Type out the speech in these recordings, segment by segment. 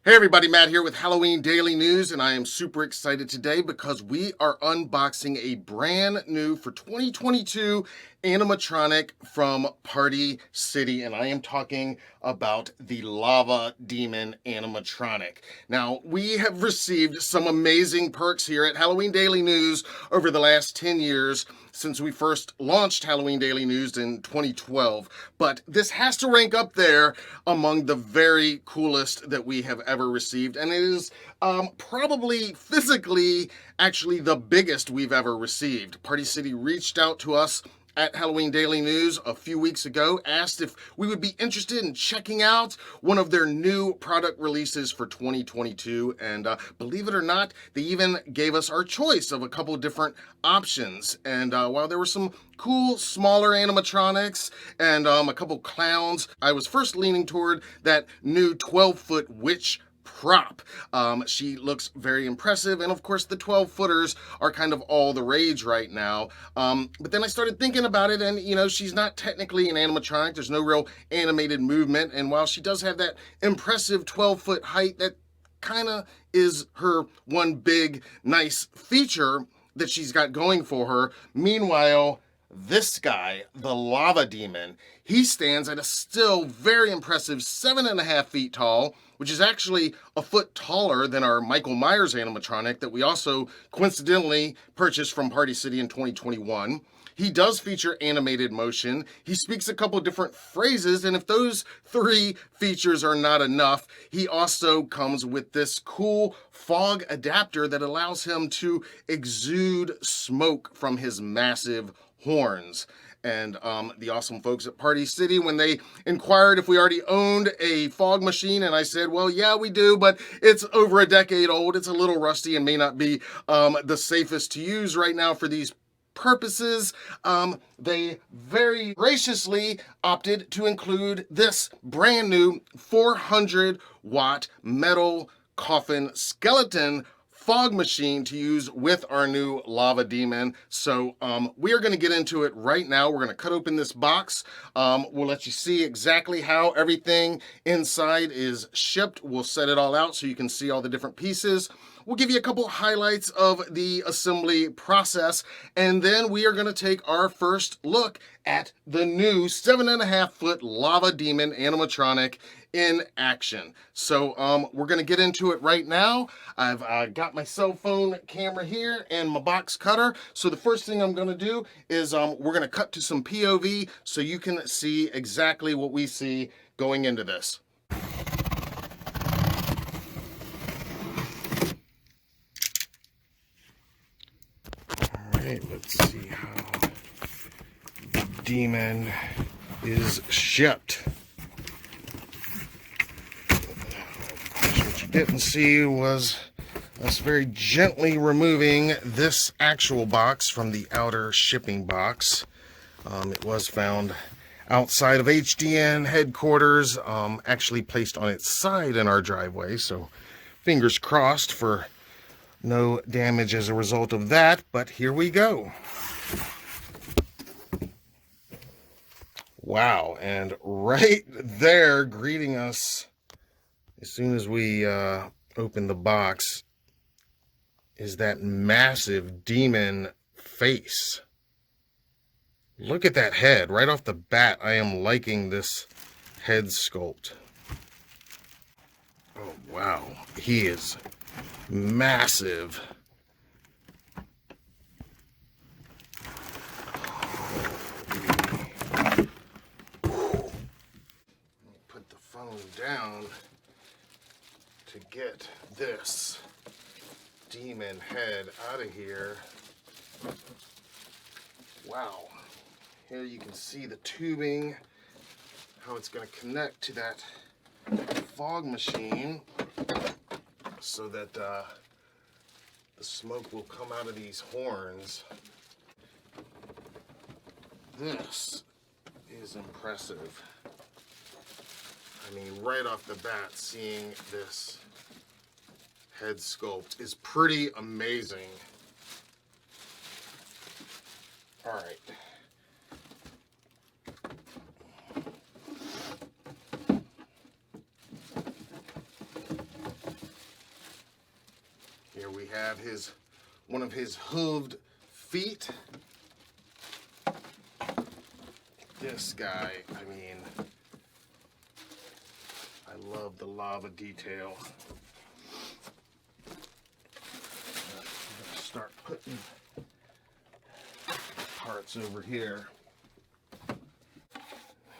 Hey everybody, Matt here with Halloween Daily News, and I am super excited today because we are unboxing a brand new for 2022 animatronic from Party City, and I am talking about the Lava Demon animatronic. Now, we have received some amazing perks here at Halloween Daily News over the last 10 years since we first launched Halloween Daily News in 2012, but this has to rank up there among the very coolest that we have ever received, and it is probably physically actually the biggest we've ever received. Party City reached out to us at Halloween Daily News a few weeks ago, asked if we would be interested in checking out one of their new product releases for 2022. And believe it or not, they even gave us our choice of a couple of different options. And while there were some cool, smaller animatronics and a couple clowns, I was first leaning toward that new 12-foot witch prop. She looks very impressive, and of course the 12 footers are kind of all the rage right now. But then I started thinking about it, and she's not technically an animatronic. There's no real animated movement, and while she does have that impressive 12-foot height, that kind of is her one big nice feature that she's got going for her. Meanwhile, this guy, the Lava Demon, he stands at a still very impressive 7.5 feet tall, which is actually a foot taller than our Michael Myers animatronic that we also coincidentally purchased from Party City in 2021. He does feature animated motion. He speaks a couple different phrases, and if those three features are not enough, he also comes with this cool fog adapter that allows him to exude smoke from his massive horns. And the awesome folks at Party City, when they inquired if we already owned a fog machine, and I said, well, yeah, we do, but it's over a decade old. It's a little rusty and may not be the safest to use right now for these purposes. They very graciously opted to include this brand new 400-watt metal coffin skeleton fog machine to use with our new Lava Demon. So we are going to get into it right now. We're going to cut open this box. We'll let you see exactly how everything inside is shipped. We'll set it all out so you can see all the different pieces. We'll give you a couple highlights of the assembly process, and then we are going to take our first look at the new 7.5-foot Lava Demon animatronic in action. So we're going to get into it right now. I've got my cell phone camera here and my box cutter. So the first thing I'm going to do is we're going to cut to some POV so you can see exactly what we see going into this. Alright, let's see how the demon is shipped. What you didn't see was us very gently removing this actual box from the outer shipping box. It was found outside of HDN headquarters, actually placed on its side in our driveway, so fingers crossed for no damage as a result of that, but here we go. Wow, and right there greeting us as soon as we open the box is that massive demon face. Look at that head. Right off the bat, I am liking this head sculpt. Oh, wow. He is massive. Put the phone down to get this demon head out of here. Wow. Here you can see the tubing, how it's going to connect to that fog machine so that the smoke will come out of these horns. This is impressive. I mean, right off the bat, seeing this head sculpt is pretty amazing. All right. have one of his hooved feet. This guy, I mean, I love the lava detail. I'm gonna start putting parts over here.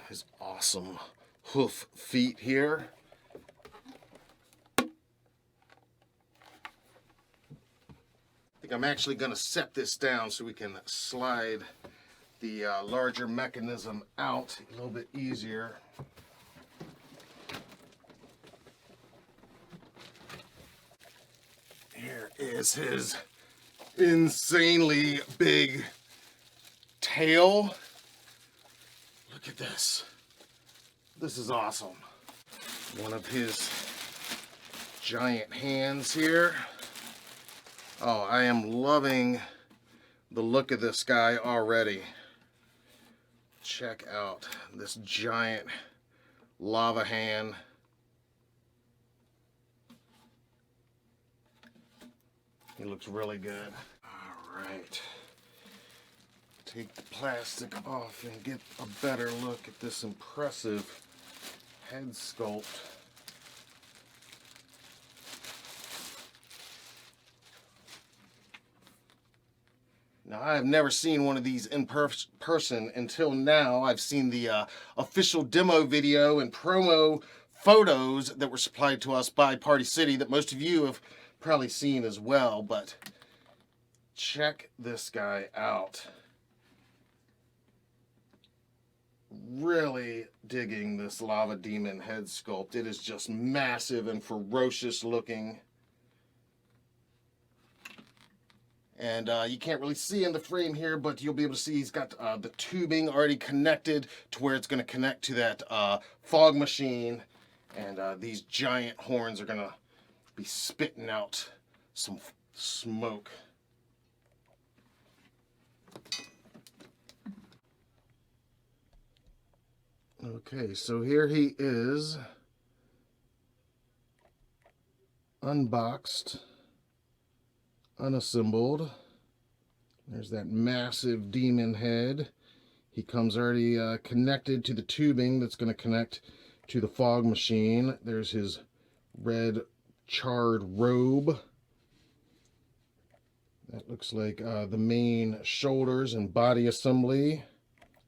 His awesome hoof feet here. I think I'm actually going to set this down so we can slide the larger mechanism out a little bit easier. Here is his insanely big tail. Look at this. This is awesome. One of his giant hands here. Oh, I am loving the look of this guy already. Check out this giant lava hand. He looks really good. All right. Take the plastic off and get a better look at this impressive head sculpt. Now, I have never seen one of these in person until now. I've seen the official demo video and promo photos that were supplied to us by Party City that most of you have probably seen as well, but check this guy out. Really digging this lava demon head sculpt. It is just massive and ferocious looking. And you can't really see in the frame here, but you'll be able to see he's got the tubing already connected to where it's going to connect to that fog machine. And these giant horns are going to be spitting out some smoke. Okay, so here he is, unboxed, unassembled. There's that massive demon head. He comes already connected to the tubing that's going to connect to the fog machine. There's his red charred robe. That looks like the main shoulders and body assembly.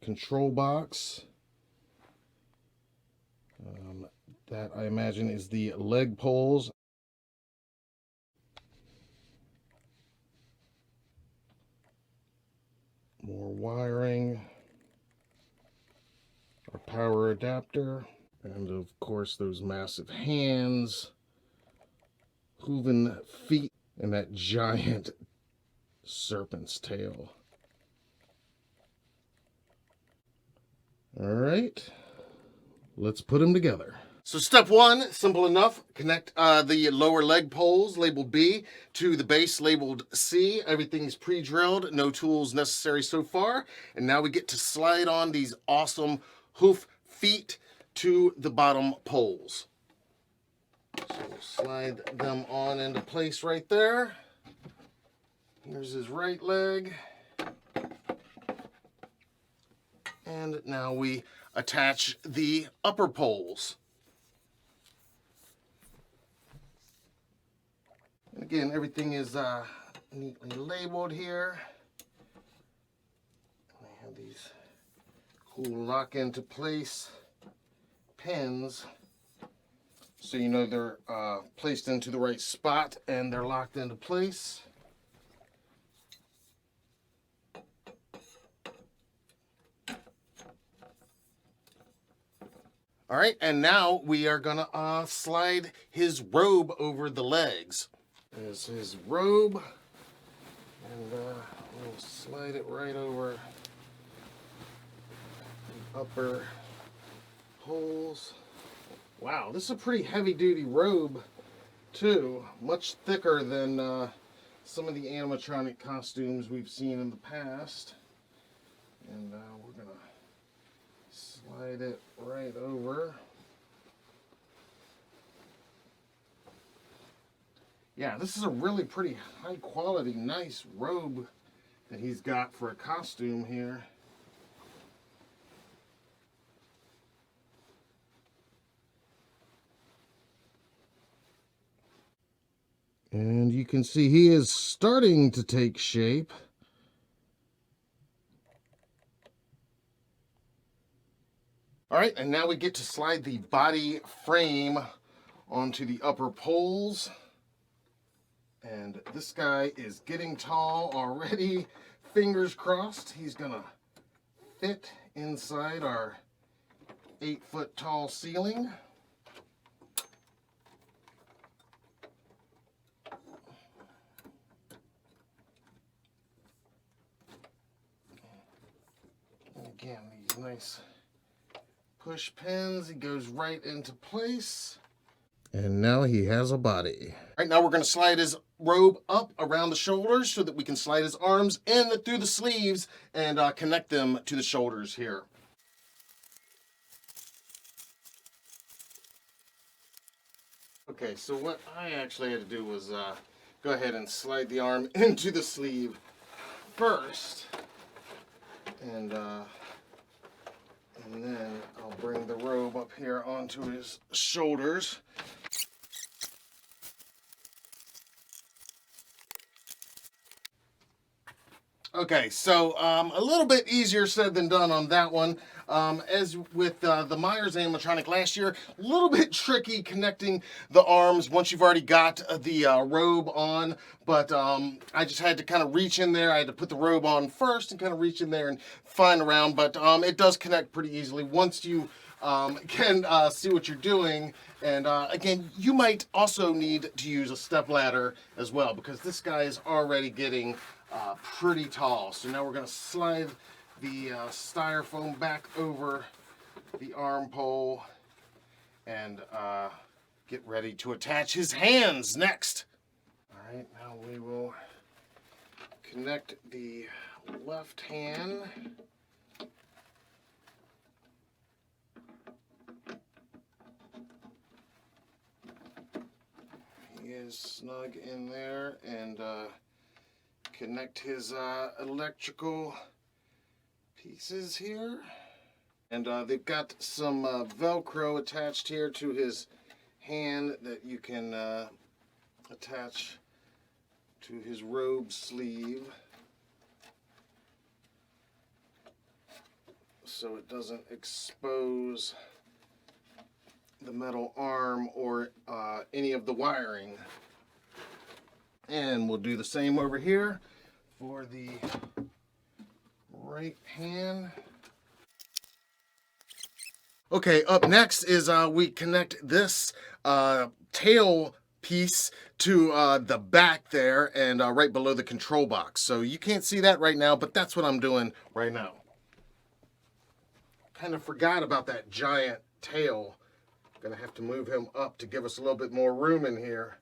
Control box. That I imagine is the leg poles. More wiring. Our power adapter. And of course those massive hands. Hooven feet. And that giant serpent's tail. Alright. Let's put them together. So step one, simple enough. Connect the lower leg poles labeled B to the base labeled C. Everything's pre-drilled, no tools necessary so far. And now we get to slide on these awesome hoof feet to the bottom poles. So we'll slide them on into place right there. Here's his right leg. And now we attach the upper poles. And again, everything is neatly labeled here. And I have these cool lock into place pins so you know they're placed into the right spot and they're locked into place. All right, and now we are gonna slide his robe over the legs. There's his robe, and we'll slide it right over the upper holes. Wow, this is a pretty heavy-duty robe, too. Much thicker than some of the animatronic costumes we've seen in the past. And we're gonna slide it right over. Yeah, this is a really pretty high quality, nice robe that he's got for a costume here. And you can see he is starting to take shape. All right, and now we get to slide the body frame onto the upper poles. And this guy is getting tall already. Fingers crossed he's gonna fit inside our 8-foot tall ceiling. And again, these nice push pins, he goes right into place. And now he has a body. All right, now we're gonna slide his robe up around the shoulders so that we can slide his arms in through the sleeves and connect them to the shoulders here. Okay, so what I actually had to do was go ahead and slide the arm into the sleeve first. And then I'll bring the robe up here onto his shoulders. Okay, so a little bit easier said than done on that one. As with the Myers animatronic last year, a little bit tricky connecting the arms once you've already got the robe on, but I just had to kind of reach in there. I had to put the robe on first and kind of reach in there and find around, but it does connect pretty easily once you can see what you're doing. And again, you might also need to use a step ladder as well, because this guy is already getting pretty tall. So now we're going to slide the styrofoam back over the arm pole and get ready to attach his hands next. All right, now we will connect the left hand. He is snug in there, and connect his electrical pieces here. And they've got some Velcro attached here to his hand that you can attach to his robe sleeve so it doesn't expose the metal arm or any of the wiring. And we'll do the same over here for the right hand. Okay, up next is we connect this tail piece to the back there and right below the control box. So you can't see that right now, but that's what I'm doing right now. Kind of forgot about that giant tail. Gonna have to move him up to give us a little bit more room in here.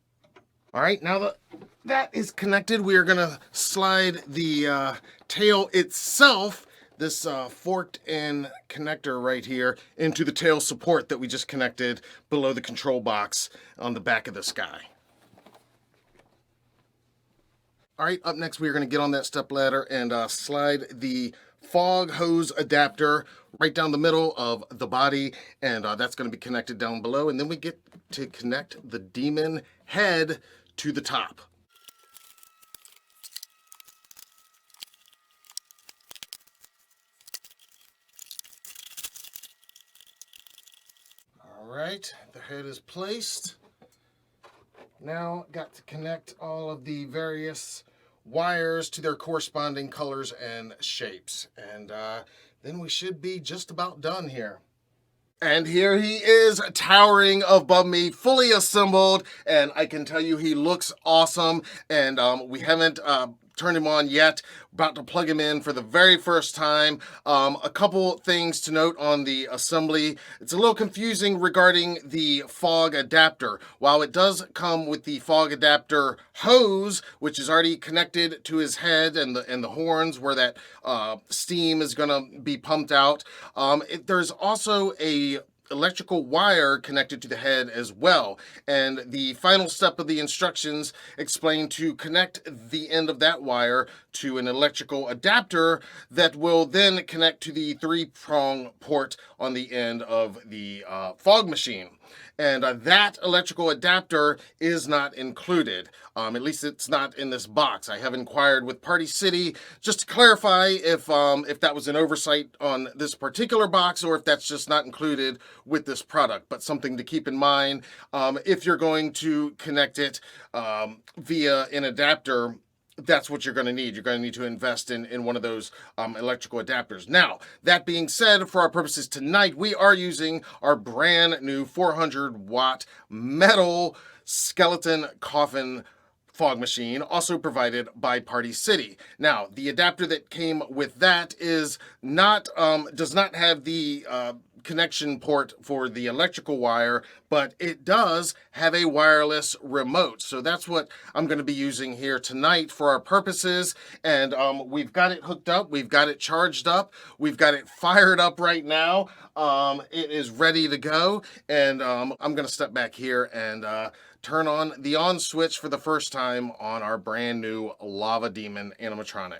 All right, now that that is connected, we are gonna slide the tail itself, this forked end connector right here, into the tail support that we just connected below the control box on the back of this guy. All right, up next we are gonna get on that step ladder and slide the fog hose adapter right down the middle of the body, and that's going to be connected down below, and then we get to connect the demon head to the top. All right, the head is placed. Now got to connect all of the various wires to their corresponding colors and shapes, and then we should be just about done here. And here he is, towering above me, fully assembled, and I can tell you he looks awesome, and we haven't turned him on yet. About to plug him in for the very first time. A couple things to note on the assembly. It's a little confusing regarding the fog adapter. While it does come with the fog adapter hose, which is already connected to his head and the horns where that steam is going to be pumped out, there's also a electrical wire connected to the head as well. And the final step of the instructions explain to connect the end of that wire to an electrical adapter that will then connect to the 3-prong port on the end of the fog machine. And that electrical adapter is not included. At least it's not in this box. I have inquired with Party City just to clarify if that was an oversight on this particular box or if that's just not included with this product. But something to keep in mind if you're going to connect it via an adapter. That's what you're going to need. You're going to need to invest in one of those electrical adapters. Now, that being said, for our purposes tonight, we are using our brand new 400-watt metal skeleton coffin fog machine, also provided by Party City. Now, the adapter that came with that is not does not have the connection port for the electrical wire, but it does have a wireless remote. So that's what I'm going to be using here tonight for our purposes. And we've got it hooked up. We've got it charged up. We've got it fired up right now. It is ready to go. And I'm going to step back here and turn on the on switch for the first time on our brand new Lava Demon animatronic.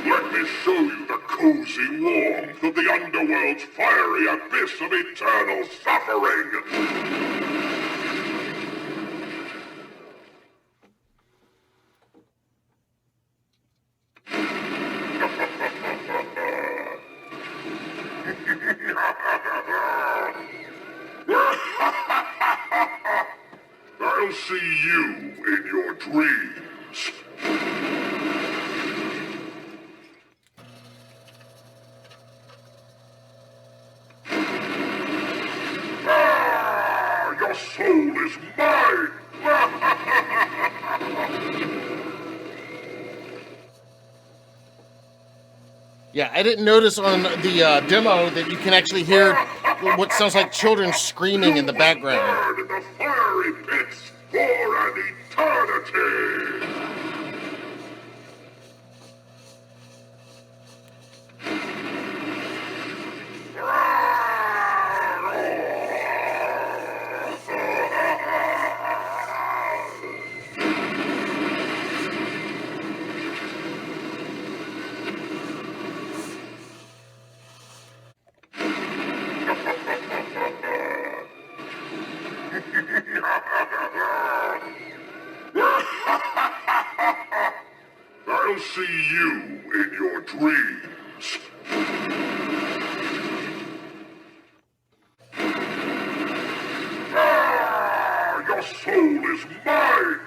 Let me show you the cozy warmth of the underworld's fiery abyss of eternal suffering! I'll see you in your dreams. Your soul is mine! Yeah, I didn't notice on the demo that you can actually hear what sounds like children screaming in the background. Burn in the fiery pits for an eternity! I'll see you in your dreams. Your soul is mine!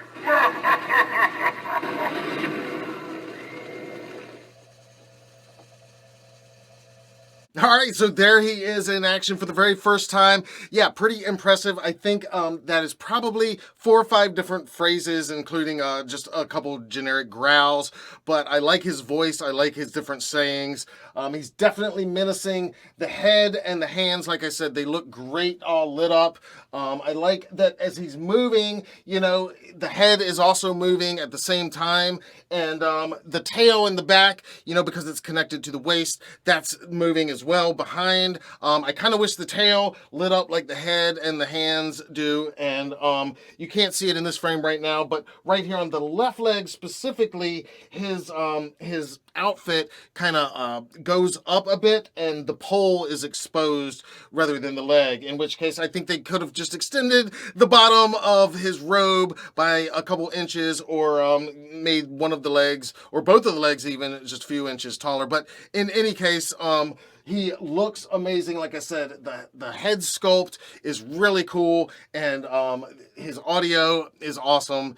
All right, so there he is in action for the very first time. Yeah, pretty impressive. I think that is probably 4 or 5 different phrases, including just a couple generic growls. But I like his voice. I like his different sayings. He's definitely menacing. The head and the hands, like I said, they look great, all lit up. I like that as he's moving, you know, the head is also moving at the same time. And the tail in the back, you know, because it's connected to the waist, that's moving as well behind. I kind of wish the tail lit up like the head and the hands do. And you can't see it in this frame right now, but right here on the left leg specifically, his outfit kind of goes up a bit and the pole is exposed rather than the leg, in which case I think they could have just extended the bottom of his robe by a couple inches, or made one of the legs or both of the legs even just a few inches taller. But in any case, he looks amazing. Like I said, the head sculpt is really cool, and his audio is awesome.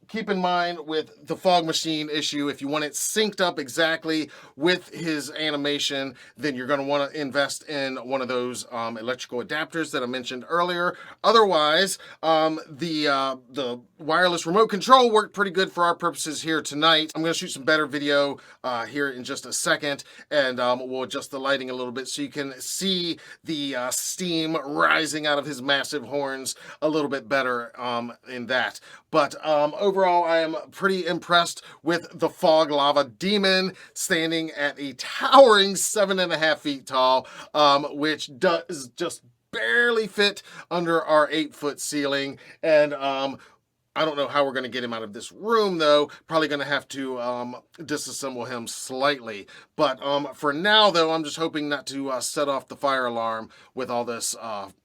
keep in mind with the fog machine issue, if you want it synced up exactly with his animation, then you're going to want to invest in one of those electrical adapters that I mentioned earlier. Otherwise, the wireless remote control worked pretty good for our purposes here tonight. I'm going to shoot some better video here in just a second, and we'll adjust the lighting a little bit so you can see the steam rising out of his massive horns a little bit better in that. But overall, I am pretty impressed with the Fog Lava Demon, standing at a towering 7.5 feet tall, which does just barely fit under our 8-foot ceiling. And I don't know how we're going to get him out of this room, though. Probably going to have to disassemble him slightly. But for now, though, I'm just hoping not to set off the fire alarm with all this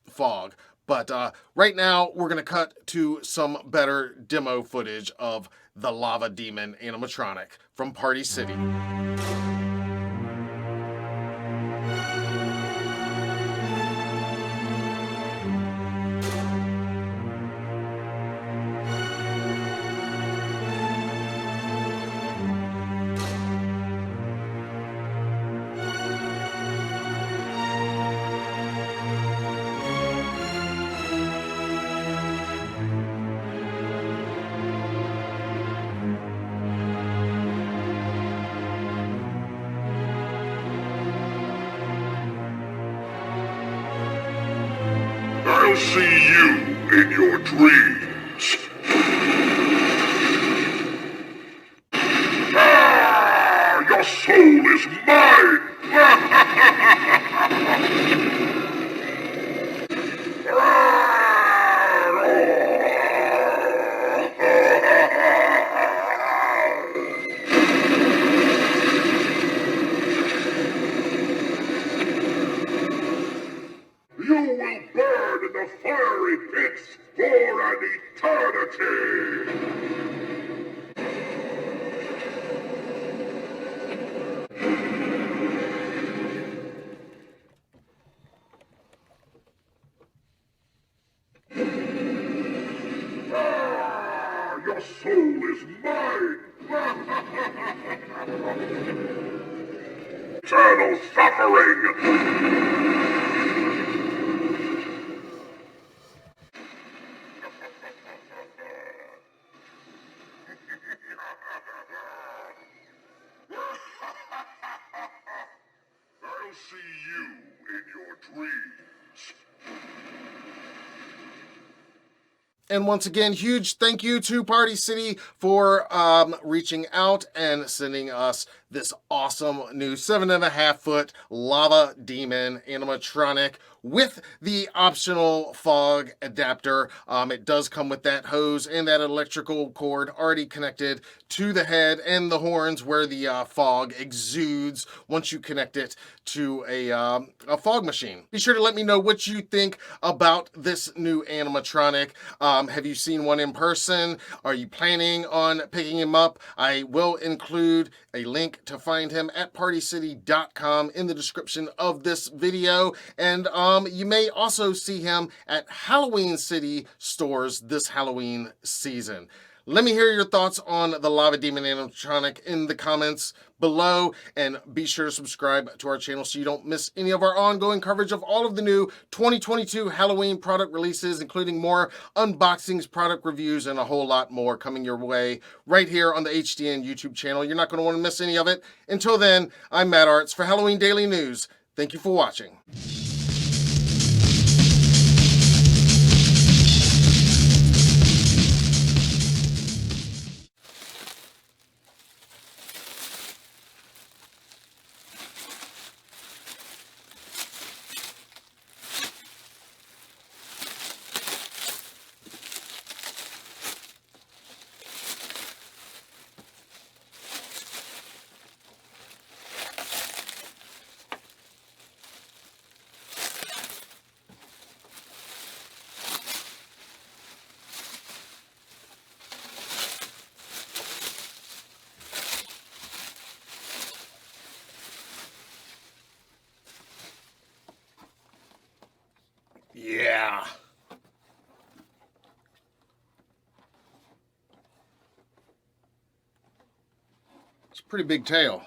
fog. But right now, we're going to cut to some better demo footage of the Lava Demon animatronic from Party City. I'll see you in your dreams. Ah, your soul is mine! You will burn in the fiery pits for an eternity! Ah, your soul is mine! Eternal suffering! I'll see you in your dreams. And once again, huge thank you to Party City for reaching out and sending us this awesome new 7.5 foot Lava Demon animatronic with the optional fog adapter. It does come with that hose and that electrical cord already connected to the head and the horns where the fog exudes once you connect it to a fog machine. Be sure to let me know what you think about this new animatronic. Have you seen one in person? Are you planning on picking him up? I will include a link to find him at partycity.com in the description of this video. And you may also see him at Halloween City stores this Halloween season. Let me hear your thoughts on the Lava Demon animatronic in the comments below, and be sure to subscribe to our channel so you don't miss any of our ongoing coverage of all of the new 2022 Halloween product releases, including more unboxings, product reviews, and a whole lot more coming your way right here on the HDN YouTube channel. You're not going to want to miss any of it. Until then, I'm Matt Arts for Halloween Daily News. Thank you for watching. Yeah. Pretty big tail.